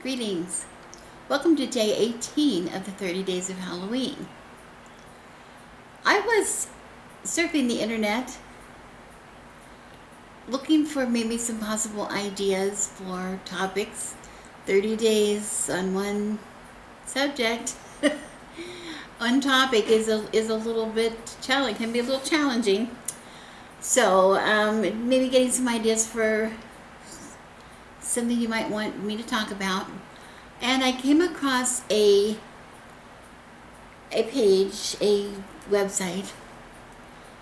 Greetings. Welcome to day 18 of the 30 days of Halloween. I was surfing the internet looking for maybe some possible ideas for topics. 30 days on one subject, one topic is a little bit challenging, can be a little challenging. So maybe getting some ideas for something you might want me to talk about. And I came across a page, a website.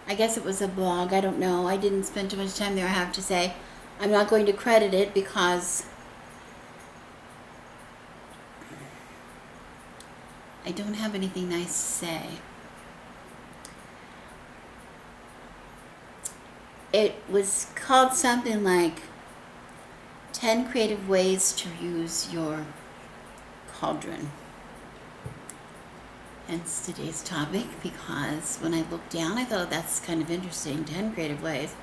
I guess it was a blog, I don't know. I didn't spend too much time there, I have to say. I'm not going to credit it because I don't have anything nice to say. It was called something like 10 Creative Ways to Use Your Cauldron. Hence today's topic, because when I looked down I thought that's kind of interesting, 10 creative ways.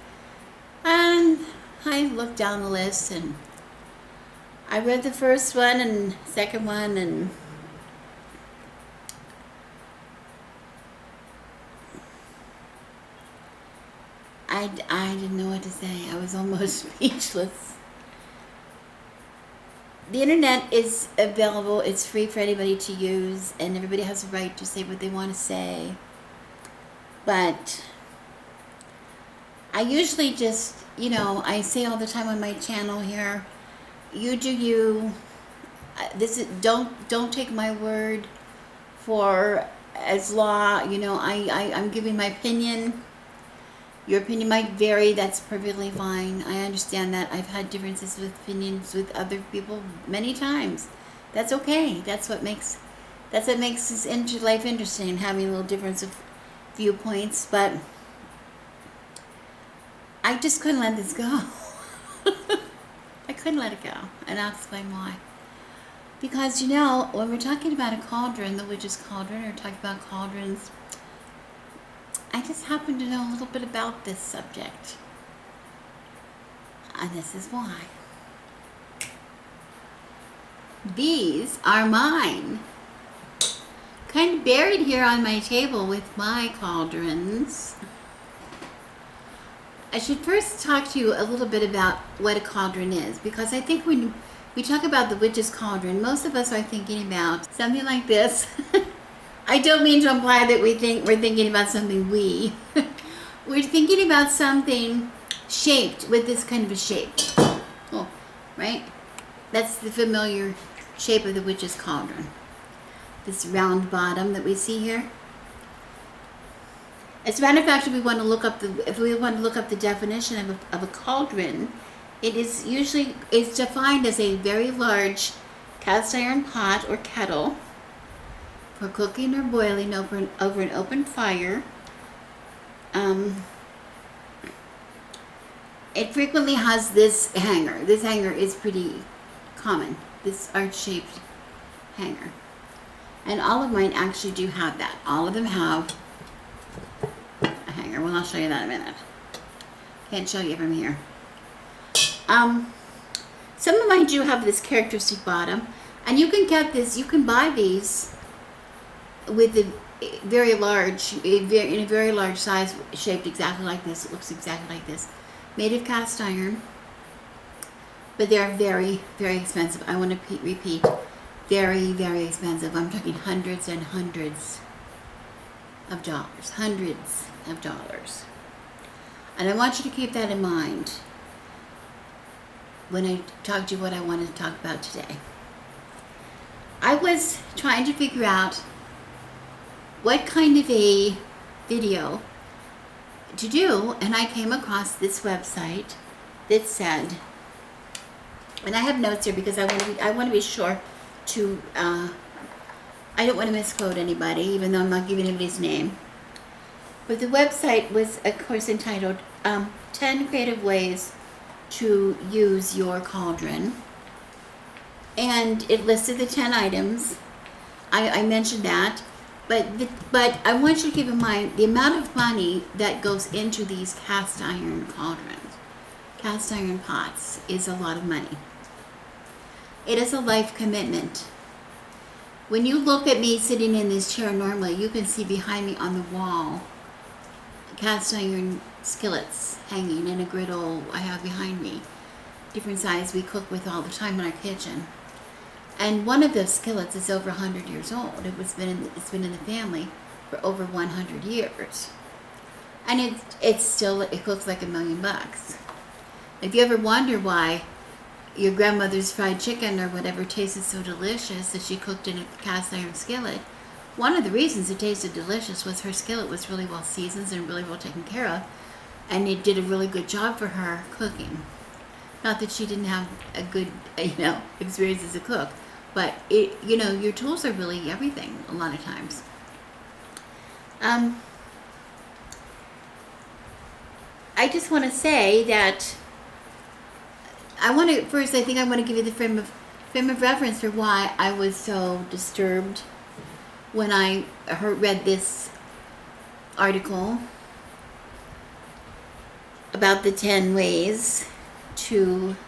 And I looked down the list and I read the first one and second one, and I didn't know what to say. I was almost speechless. The internet is available, it's free for anybody to use, and everybody has a right to say what they want to say. But I usually just, I say all the time on my channel here, you do you. This is, don't take my word for as law. I'm giving my opinion. Your opinion might vary, that's perfectly fine. I understand that. I've had differences with opinions with other people many times. That's okay. That's what makes this life interesting, having a little difference of viewpoints. But I just couldn't let this go. I couldn't let it go, and I'll explain why. Because when we're talking about a cauldron, the witch's cauldron, or talking about cauldrons, I just happen to know a little bit about this subject. And this is why. These are mine. Kind of buried here on my table with my cauldrons. I should first talk to you a little bit about what a cauldron is, because I think when we talk about the witch's cauldron, most of us are thinking about something like this. I don't mean to imply that we're thinking about something we're thinking about something shaped with this kind of a shape. Oh, right? That's the familiar shape of the witch's cauldron. This round bottom that we see here. As a matter of fact, if we want to look up the definition of a cauldron, is defined as a very large cast iron pot or kettle for cooking or boiling over an open fire. It frequently has this hanger. This hanger is pretty common, this arch-shaped hanger. And all of mine actually do have that. All of them have a hanger. Well, I'll show you that in a minute. Can't show you from here. Some of mine do have this characteristic bottom, and you can buy these with a very large, in a very large size, shaped exactly like this. It looks exactly like this, made of cast iron. But they're very, very expensive. I want to repeat, very, very expensive. I'm talking hundreds and hundreds of dollars, hundreds of dollars. And I want you to keep that in mind when I talk to you what I wanted to talk about today. I was trying to figure out what kind of a video to do, and I came across this website that said, and I have notes here because I want to be sure to I don't want to misquote anybody, even though I'm not giving anybody's name. But the website was, of course, entitled 10 Creative Ways to Use Your Cauldron, and it listed the 10 items. I mentioned that. But I want you to keep in mind the amount of money that goes into these cast iron cauldrons. Cast iron pots is a lot of money. It is a life commitment. When you look at me sitting in this chair normally, you can see behind me on the wall cast iron skillets hanging and a griddle I have behind me. Different size we cook with all the time in our kitchen. And one of those skillets is over 100 years old. It's been in the family for over 100 years. And it cooks like $1,000,000. If you ever wonder why your grandmother's fried chicken or whatever tasted so delicious that she cooked in a cast iron skillet, one of the reasons it tasted delicious was her skillet was really well seasoned and really well taken care of, and it did a really good job for her cooking. Not that she didn't have a good, experience as a cook, but your tools are really everything a lot of times. I just want to say that I want to give you the frame of reference for why I was so disturbed when I read this article about the 10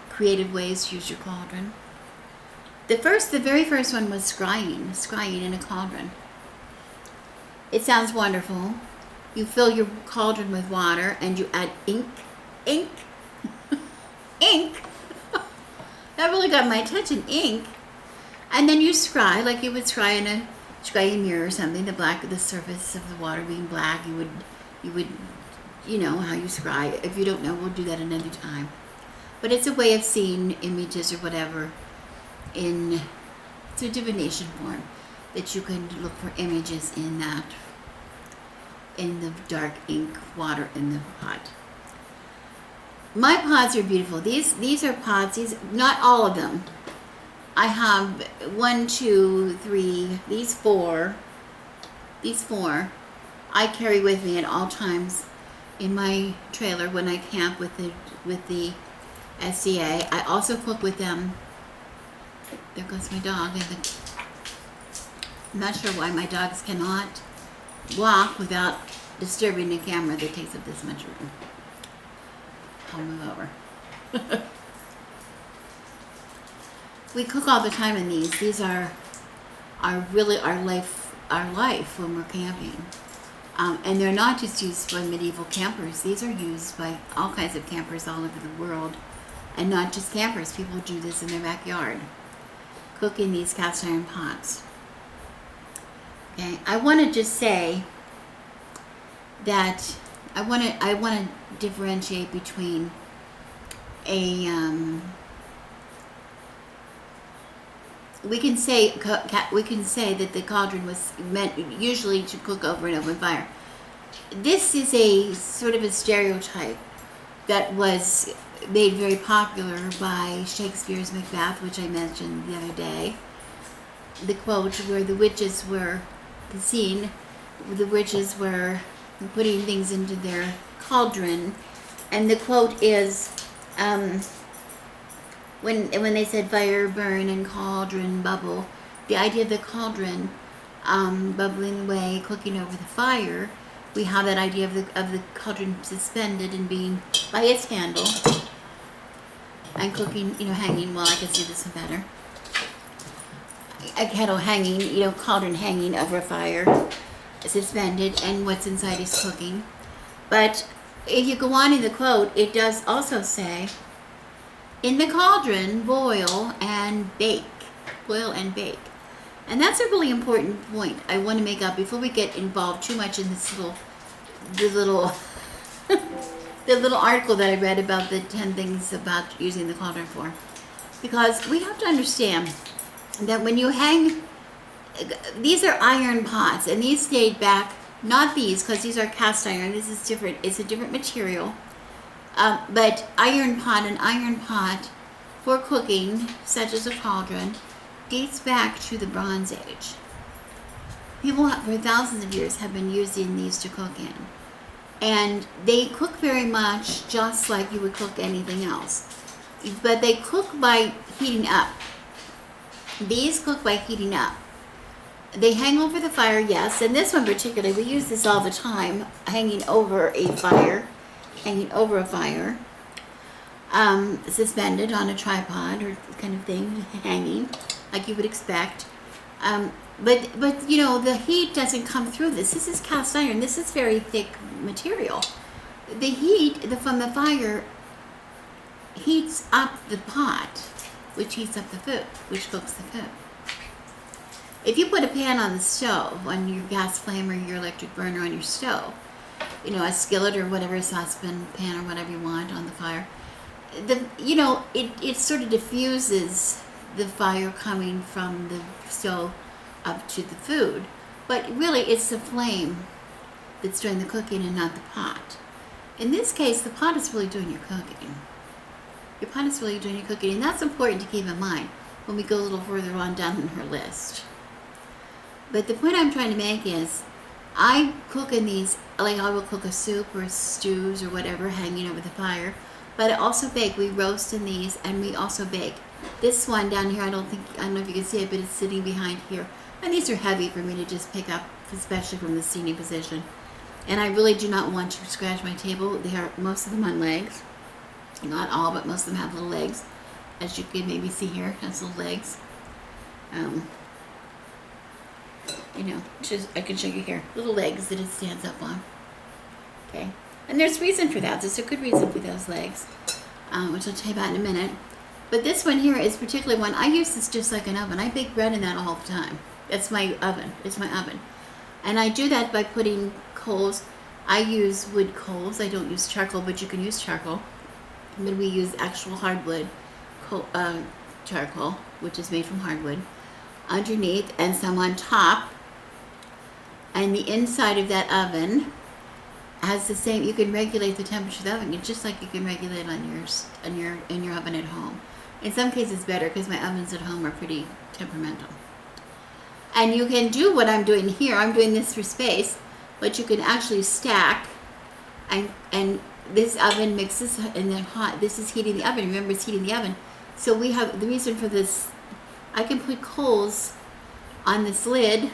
creative ways to use your cauldron. The very first one was scrying in a cauldron. It sounds wonderful. You fill your cauldron with water and you add ink. That really got my attention, ink. And then you scry like you would scry in a scrying mirror or something. The surface of the water being black, you would how you scry. If you don't know, we'll do that another time. But it's a way of seeing images or whatever it's a divination form that you can look for images in the dark ink water in the pot. My pots are beautiful. These are pots. Not all of them. I have 1, 2, 3. These four. I carry with me at all times in my trailer when I camp with the SCA. I also cook with them. There goes my dog. I'm not sure why my dogs cannot walk without disturbing the camera that takes up this much room. I'll move over. We cook all the time in these. These are really our life when we're camping. And they're not just used by medieval campers. These are used by all kinds of campers all over the world. And not just campers. People do this in their backyard. Cook in these cast iron pots. Okay, I want to just say that I want to differentiate between we can say that the cauldron was meant usually to cook over an open fire. This is a sort of a stereotype that was made very popular by Shakespeare's Macbeth, which I mentioned the other day. The quote where the witches were putting things into their cauldron, and the quote is when they said fire burn and cauldron bubble, the idea of the cauldron bubbling away, cooking over the fire. We have that idea of the cauldron suspended and being by its handle and cooking, hanging. Well, I can see this one better. A kettle hanging, cauldron hanging over a fire, suspended, and what's inside is cooking. But if you go on in the quote, it does also say, in the cauldron, boil and bake. And that's a really important point I want to make up before we get involved too much in the little article that I read about the 10 things about using the cauldron for. Because we have to understand that when you hang, these are iron pots, and these date back, not these, because these are cast iron. This is different. It's a different material. But an iron pot for cooking, such as a cauldron, dates back to the Bronze Age. People for thousands of years have been using these to cook in. And they cook very much just like you would cook anything else. But they cook by heating up. These cook by heating up. They hang over the fire, yes, and this one particularly, we use this all the time, hanging over a fire. suspended on a tripod or kind of thing, hanging, like you would expect. But you know, the heat doesn't come through this. This is cast iron. This is very thick material. The heat from the fire heats up the pot, which heats up the food, which cooks the food. If you put a pan on the stove, on your gas flame or your electric burner on your stove, you know, a skillet or whatever, saucepan, pan or whatever you want on the fire, it sort of diffuses the fire coming from the stove up to the food. But really, it's the flame that's doing the cooking and not the pot. In this case, the pot is really doing your cooking. Your pot is really doing your cooking, and that's important to keep in mind when we go a little further on down in her list. But the point I'm trying to make is, I cook in these, like I will cook a soup or stews or whatever hanging over the fire, but I also bake. We roast in these, and we also bake. This one down here, I don't know if you can see it, but it's sitting behind here. And these are heavy for me to just pick up, especially from the seating position. And I really do not want to scratch my table. They are, most of them on legs. Not all, but most of them have little legs. As you can maybe see here, it has little legs. I can show you here. Little legs that it stands up on. Okay. And there's reason for that. There's a good reason for those legs, which I'll tell you about in a minute. But this one here is particularly one. I use this just like an oven. I bake bread in that all the time. That's my oven. It's my oven. And I do that by putting coals. I use wood coals. I don't use charcoal, but you can use charcoal. But we use actual hardwood charcoal, which is made from hardwood, underneath, and some on top. And the inside of that oven has the same. You can regulate the temperature of the oven. It's just like you can regulate in your oven at home. In some cases, better because my ovens at home are pretty temperamental. And you can do what I'm doing here. I'm doing this for space, but you can actually stack. And this oven mixes and then hot. This is heating the oven. Remember, it's heating the oven. So we have the reason for this. I can put coals on this lid,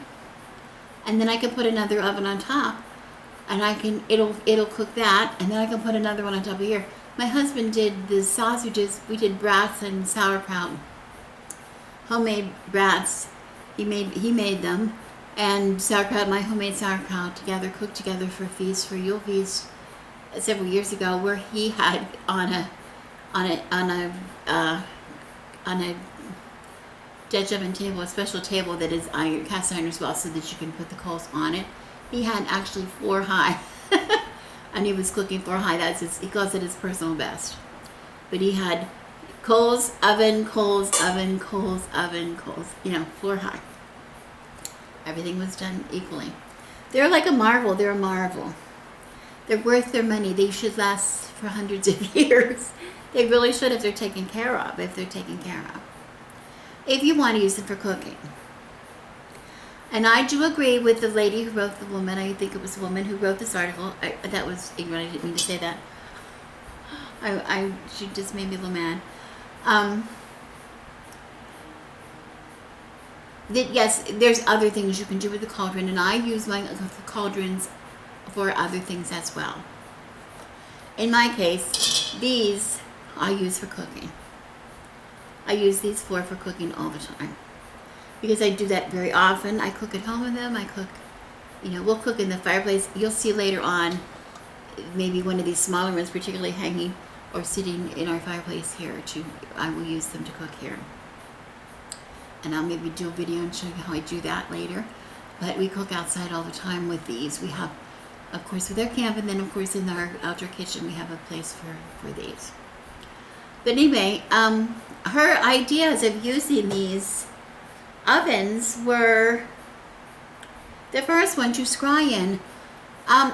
and then I can put another oven on top, and it'll cook that, and then I can put another one on top of here. My husband did the sausages. We did brats and sauerkraut, homemade brats. He made them, and sauerkraut, my homemade sauerkraut, cooked together for a feast, for Yule feast, several years ago, where he had on a Dutch oven table, a special table that is cast iron as well, so that you can put the coals on it. He had actually 4 high, and he was cooking 4 high. He calls it his personal best. But he had coals, oven, coals, oven, coals, oven, coals. 4 high. Everything was done equally. They're like a marvel. They're a marvel. They're worth their money. They should last for hundreds of years. They really should if they're taken care of. If you want to use them for cooking. And I do agree with the lady who wrote, I think it was the woman who wrote this article. That was ignorant. I didn't mean to say that. She just made me a little mad. Yes, there's other things you can do with the cauldron, and I use my cauldrons for other things as well. In my case, these I use for cooking. I use these for cooking all the time, because I do that very often. I cook at home with them. I cook, we'll cook in the fireplace. You'll see later on, maybe one of these smaller ones, particularly hanging or sitting in our fireplace here. I will use them to cook here. And I'll maybe do a video and show you how I do that later. But we cook outside all the time with these. We have, of course, with our camp, and then, of course, in our outdoor kitchen, we have a place for these. But anyway, her ideas of using these ovens were, the first one, to scry in. I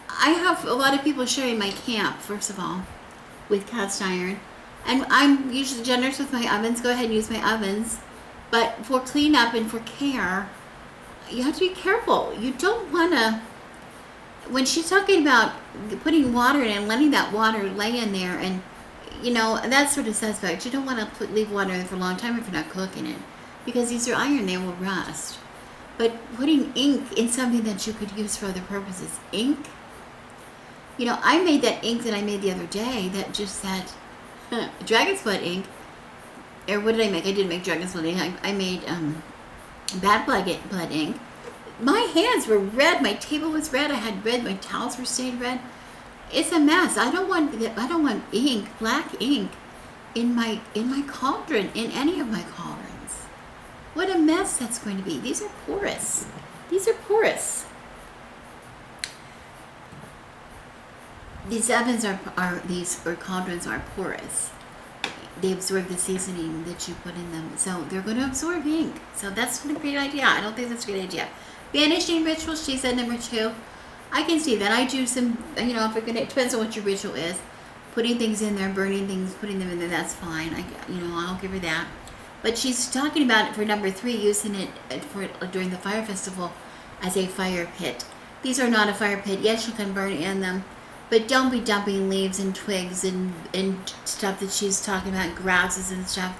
have a lot of people sharing my camp, first of all, with cast iron. And I'm usually generous with my ovens. Go ahead and use my ovens. But for cleanup and for care, you have to be careful. You don't want to, when she's talking about putting water in and letting that water lay in there, and that's sort of suspect. You don't want to leave water in for a long time if you're not cooking it, because these are iron, they will rust. But putting ink in something that you could use for other purposes, ink, I made that ink that I made the other day that just said dragon's blood ink. Or what did I make? I didn't make dragon's blood ink. I made bad blood ink. My hands were red. My table was red. I had red. My towels were stained red. It's a mess. I don't want ink, black ink, in my cauldron, in any of my cauldrons. What a mess that's going to be. These are porous. These are porous. These ovens these cauldrons are porous. They absorb the seasoning that you put in them, so they're going to absorb ink. So that's not a great idea. I don't think that's a great idea. Banishing rituals, she said, number 2. I can see that. I do some, if it depends on what your ritual is. Putting things in there, burning things, putting them in there, that's fine. I'll give her that. But she's talking about it for number 3, using it during the fire festival as a fire pit. These are not a fire pit. Yes, you can burn in them, but don't be dumping leaves and twigs and stuff that she's talking about, grasses and stuff,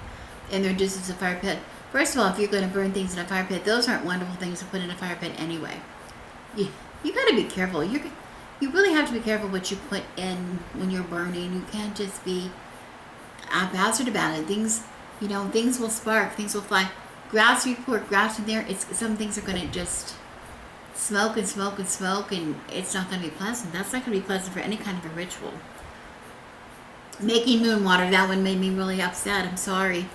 in there just as a fire pit. First of all, if you're going to burn things in a fire pit, those aren't wonderful things to put in a fire pit anyway. You got to be careful. You really have to be careful what you put in when you're burning. You can't just be haphazard about it. Things will spark. Things will fly. Grass, you pour grass in there. Some things are going to just smoke and smoke and smoke, and it's not going to be pleasant. That's not going to be pleasant for any kind of a ritual. Making moon water, that one made me really upset. I'm sorry.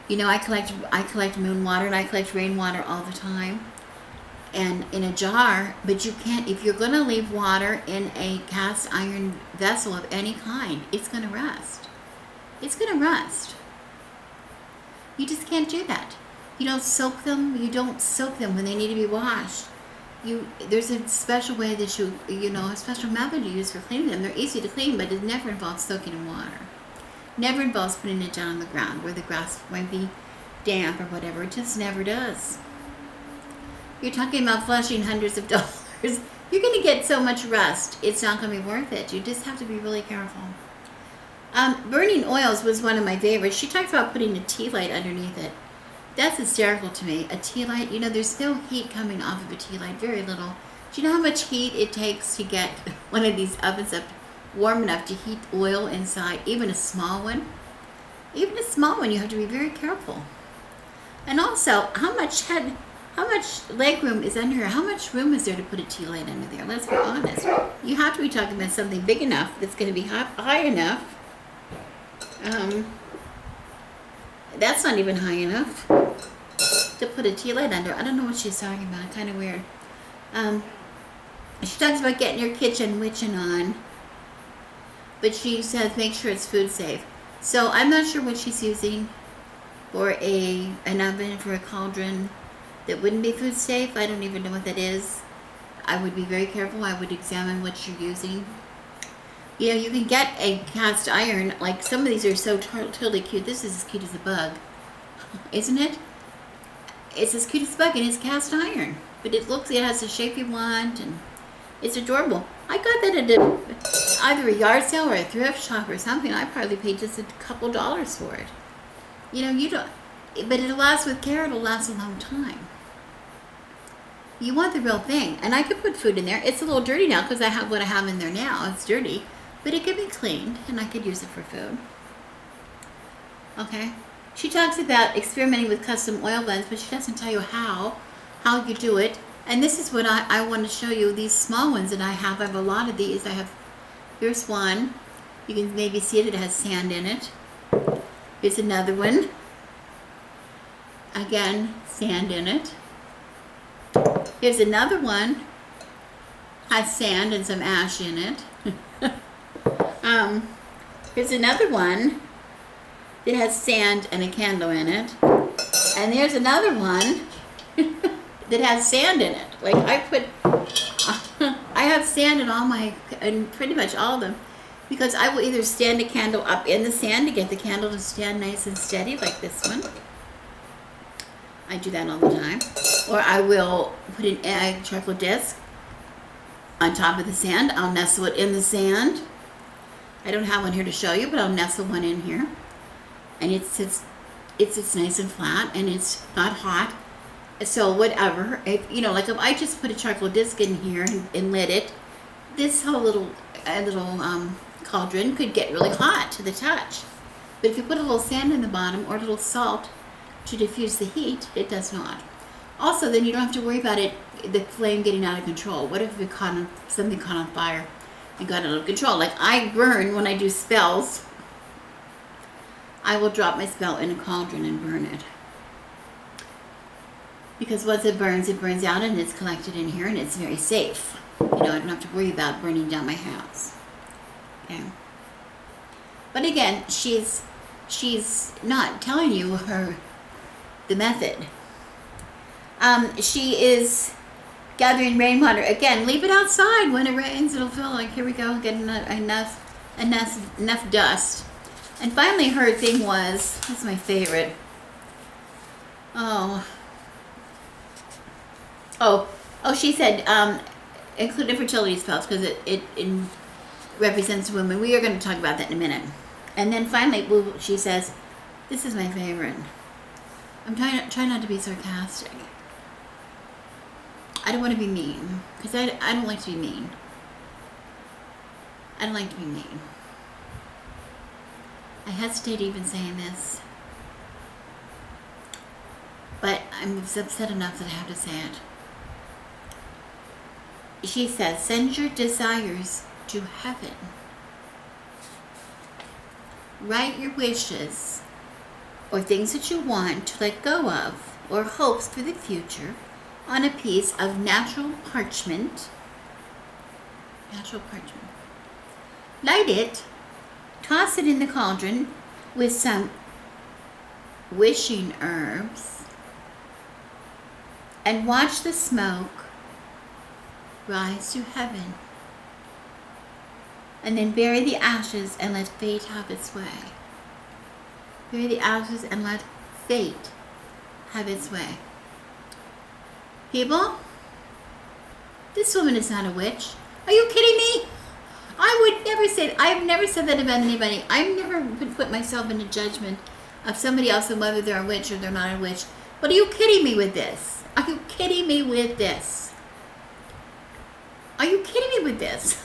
I collect moon water and I collect rainwater all the time, and in a jar. But you can't, if you're going to leave water in a cast iron vessel of any kind, it's going to rust. It's going to rust. You just can't do that. You don't soak them. You don't soak them when they need to be washed. There's a special way that a special method you use for cleaning them. They're easy to clean, but it never involves soaking in water. Never involves putting it down on the ground where the grass might be damp or whatever. It just never does. You're talking about flushing hundreds of dollars. You're going to get so much rust, it's not going to be worth it. You just have to be really careful. Burning oils was one of my favorites. She talked about putting a tea light underneath it. That's hysterical to me. A tea light, there's no heat coming off of a tea light, very little. Do you know how much heat it takes to get one of these ovens up warm enough to heat oil inside, even a small one? Even a small one, you have to be very careful. And also, how much leg room is under here? How much room is there to put a tea light under there? Let's be honest. You have to be talking about something big enough that's going to be high enough. That's not even high enough to put a tea light under. I don't know what she's talking about. Kind of weird. She talks about getting your kitchen witching on, but she says make sure it's food safe. So I'm not sure what she's using for an oven, for a cauldron that wouldn't be food safe. I don't even know what that is. I would be very careful. I would examine what you're using. You can get a cast iron. Like, some of these are so totally cute. This is as cute as a bug, isn't it? It's as cute as a bug, and it's cast iron. But it has the shape you want, and it's adorable. I got that at either a yard sale or a thrift shop or something. I probably paid just a couple dollars for it. You don't. But it'll last with care. It'll last a long time. You want the real thing. And I could put food in there. It's a little dirty now because I have what I have in there now. It's dirty. But it could be cleaned, and I could use it for food. Okay? She talks about experimenting with custom oil blends, but she doesn't tell you how you do it. And this is what I want to show you, these small ones that I have. I have a lot of these. Here's one. You can maybe see it. It has sand in it. Here's another one. Again, sand in it. Here's another one. Has sand and some ash in it. Here's another one that has sand and a candle in it. And there's another one that has sand in it. Like, I have sand in pretty much all of them, because I will either stand a candle up in the sand to get the candle to stand nice and steady, like this one. I do that all the time. Or I will put an egg charcoal disc on top of the sand. I'll nestle it in the sand. I don't have one here to show you, but I'll nestle one in here. And it sits nice and flat, and it's not hot. So whatever, if I just put a charcoal disc in here and lit it, this whole little cauldron could get really hot to the touch. But if you put a little sand in the bottom or a little salt to diffuse the heat, it does not. Also, then you don't have to worry about the flame getting out of control. What if something caught on fire and got out of control? Like I burn when I do spells. I will drop my spell in a cauldron and burn it. Because once it burns out and it's collected in here and it's very safe. I don't have to worry about burning down my house. Okay. But again, she's not telling you the method. She is gathering rainwater. Again, leave it outside. When it rains, it'll feel like, here we go, getting enough dust. And finally her thing was, this is my favorite. Oh, she said, include fertility spells because it represents women. We are going to talk about that in a minute. And then finally, she says, this is my favorite. I'm trying not to be sarcastic. I don't want to be mean because I don't like to be mean. I don't like to be mean. I hesitate even saying this. But I'm upset enough that I have to say it. She says, send your desires to heaven. Write your wishes or things that you want to let go of or hopes for the future on a piece of natural parchment. Light it, toss it in the cauldron with some wishing herbs, and watch the smoke rise to heaven. And then bury the ashes and let fate have its way. Bury the ashes and let fate have its way. People, this woman is not a witch. Are you kidding me? I would never say that. I've never said that about anybody. I've never put myself into judgment of somebody else and whether they're a witch or they're not a witch. But are you kidding me with this? Are you kidding me with this? Are you kidding me with this?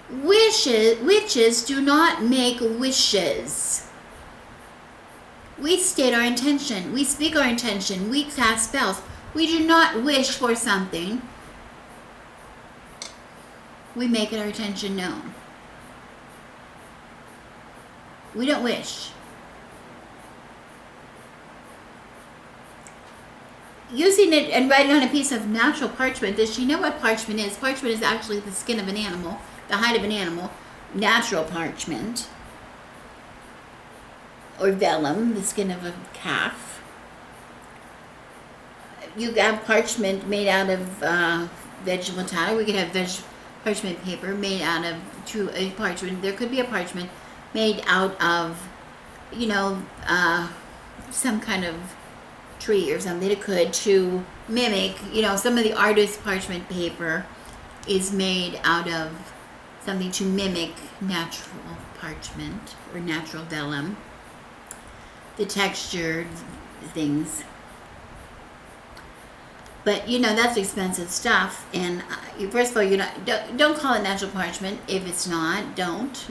Witches do not make wishes. We state our intention. We speak our intention. We cast spells. We do not wish for something. We make our intention known. We don't wish. Using it and writing on a piece of natural parchment. Does she know what parchment is? Parchment is actually the skin of an animal, the hide of an animal. Natural parchment. Or vellum, the skin of a calf. You have parchment made out of vegetable tallow. We could have parchment paper made out of a parchment. There could be a parchment made out of, some kind of tree or something. It could to mimic, some of the artist parchment paper is made out of something to mimic natural parchment or natural vellum. The textured things. But that's expensive stuff. And first of all, don't call it natural parchment if it's not. Don't.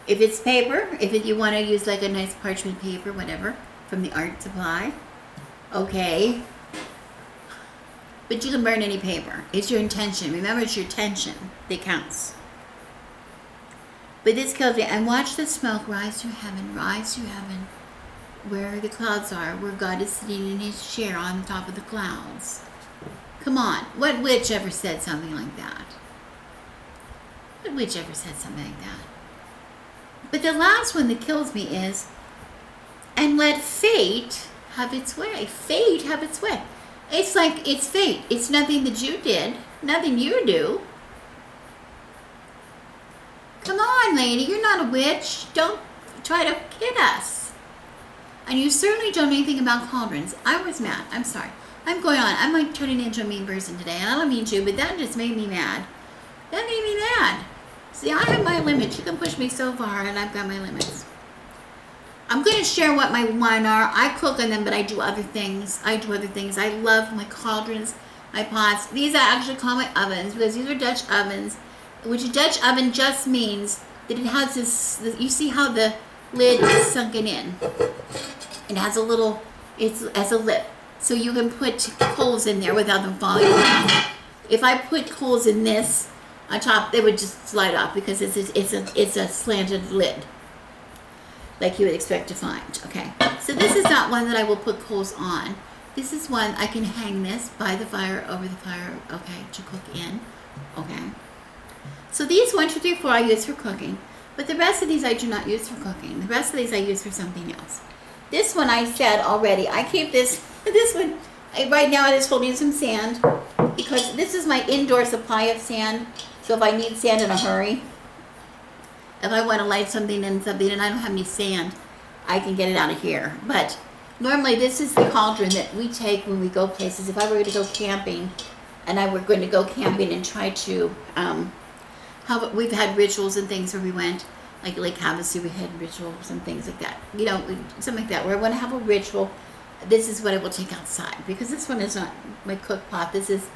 If it's paper, you want to use like a nice parchment paper, whatever, from the art supply, okay. But you can burn any paper. It's your intention. Remember, it's your intention that counts. But this kills me. And watch the smoke rise to heaven, where the clouds are, where God is sitting in his chair on the top of the clouds. Come on. What witch ever said something like that? What witch ever said something like that? But the last one that kills me is, and let fate have its way. Fate have its way. It's like, it's fate. It's nothing that you did, nothing you do. Come on, lady, you're not a witch. Don't try to kid us. And you certainly don't know anything about cauldrons. I was mad. I'm sorry. I'm going on. I'm like turning into a mean person today. And I don't mean to, but that just made me mad. That made me mad. See, I have my limits. You can push me so far, and I've got my limits. I'm going to share what my wine are. I cook on them, but I do other things. I love my cauldrons, my pots. These I actually call my ovens because these are Dutch ovens. which a Dutch oven just means that it has you see how the lid is sunken in. It has a little, it's as a lip. So you can put coals in there without them falling off. If I put coals in this on top, they would just slide off because it's a slanted lid, like you would expect to find, okay? So this is not one that I will put coals on. This is one I can hang this by the fire, over the fire, okay, to cook in, okay? So these 1, 2, 3, 4 I use for cooking, but the rest of these I do not use for cooking. The rest of these I use for something else. This one I said already, I keep this one, right now it is holding some sand because this is my indoor supply of sand. So if I need sand in a hurry, if I want to light something and I don't have any sand, I can get it out of here. But normally this is the cauldron that we take when we go places. If I were to go camping and I were going to go camping and try to, we've had rituals and things where we went, like Lake Havasu, we had rituals and things like that. You know, something like that, where I want to have a ritual. This is what I will take outside because this one is not my cook pot. This is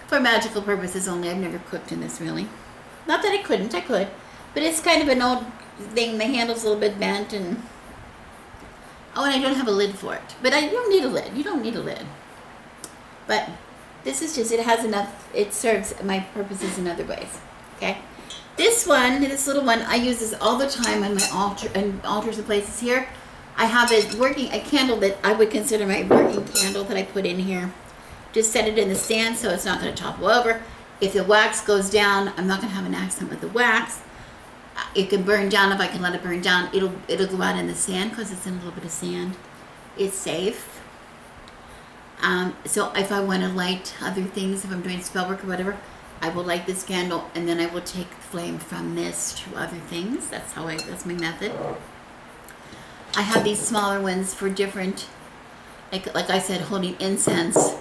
for magical purposes only. I've never cooked in this really. Not that I couldn't, I could. But it's kind of an old thing. The handle's a little bit bent and I don't have a lid for it. But I don't need a lid. You don't need a lid. But this is just, it has enough, it serves my purposes in other ways. Okay? This one, this little one, I use this all the time on my altar and altars and places here. I have a candle that I would consider my working candle that I put in here. Just set it in the stand so it's not going to topple over. If the wax goes down, I'm not going to have an accident with the wax. It can burn down. If I can let it burn down, it'll go out in the sand because it's in a little bit of sand. It's safe. So if I want to light other things, if I'm doing spell work or whatever, I will light this candle and then I will take flame from this to other things. That's my method. I have these smaller ones for different, like I said, holding incense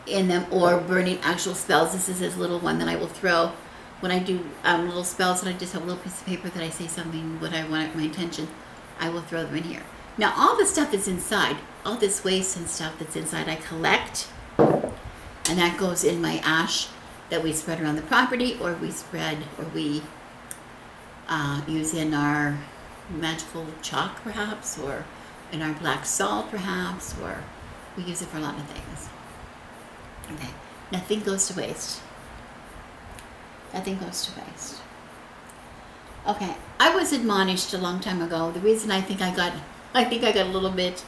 in them or burning actual spells. This is this little one that I will throw when I do little spells, and I just have a little piece of paper that I say something, what I want, my intention, I will throw them in here. Now all the stuff that's inside, all this waste and stuff that's inside, I collect, and that goes in my ash that we spread around the property, or we use in our magical chalk perhaps, or in our black salt perhaps, or we use it for a lot of things. Okay, nothing goes to waste. Nothing goes to waste. Okay, I was admonished a long time ago. The reason I think I got a little bit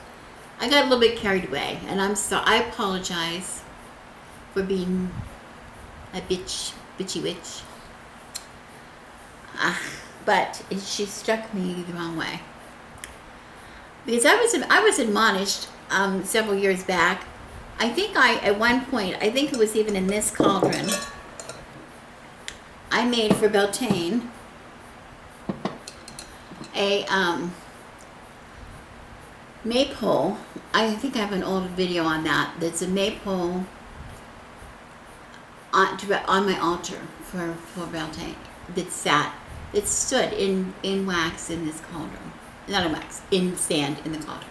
carried away, and I apologize for being a bitchy witch. But she struck me the wrong way. Because I was admonished several years back. I think at one point, I think it was even in this cauldron, I made for Beltane a maypole. I think I have an old video on that. That's a maypole on my altar for Beltane that stood in wax in this cauldron. Not in wax, in sand in the cauldron.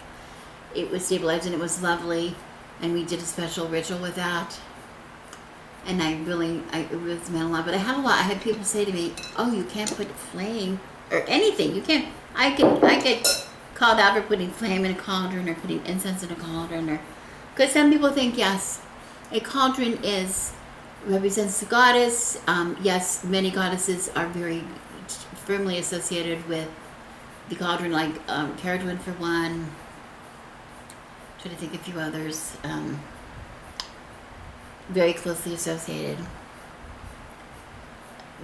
It was stabilized and it was lovely, and we did a special ritual with that. And it really meant a lot. But I had people say to me, "Oh, you can't put flame or anything. You can't." I get called out for putting flame in a cauldron or putting incense in a cauldron, or because some people think yes, a cauldron represents the goddess. Yes, many goddesses are very firmly associated with the cauldron, like Cauldron for one. Trying to think of a few others. Very closely associated.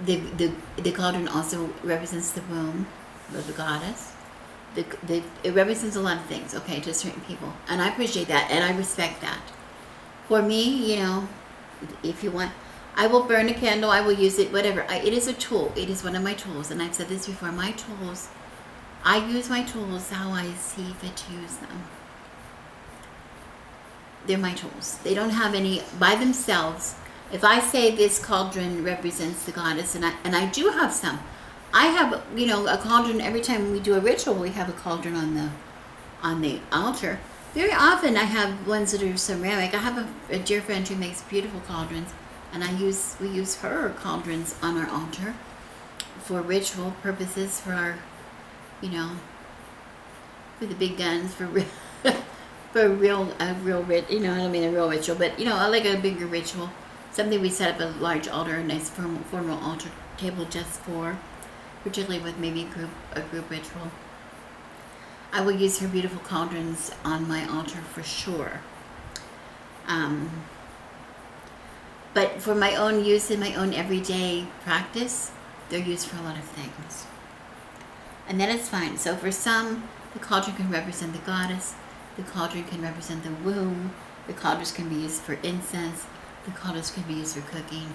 The cauldron also represents the womb of the goddess. It represents a lot of things, okay, to certain people, and I appreciate that and I respect that. For me, if you want, I will burn a candle. I will use it, whatever. It is a tool. It is one of my tools, and I've said this before. My tools. I use my tools how I see fit to use them. They're my tools. They don't have any by themselves. If I say this cauldron represents the goddess, and I do have some, I have a cauldron every time we do a ritual. We have a cauldron on the altar. Very often I have ones that are ceramic. I have a dear friend who makes beautiful cauldrons. And we use her cauldrons on our altar for ritual purposes, for our, you know, for the big guns, for for a real you know, I don't mean a real ritual, but you know, like a bigger ritual, something we set up a large altar, a nice formal altar table just for, particularly with maybe a group ritual. I will use her beautiful cauldrons on my altar for sure. But for my own use in my own everyday practice, they're used for a lot of things. And that is fine. So for some, the cauldron can represent the goddess, the cauldron can represent the womb, the cauldrons can be used for incense, the cauldrons can be used for cooking,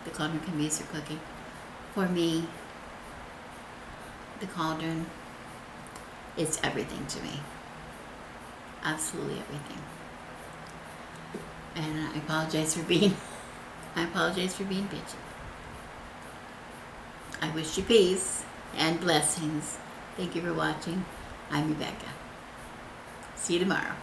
the cauldron can be used for cooking. For me, the cauldron is everything to me. Absolutely everything. And I apologize for being bitchy. I wish you peace and blessings. Thank you for watching. I'm Rebecca. See you tomorrow.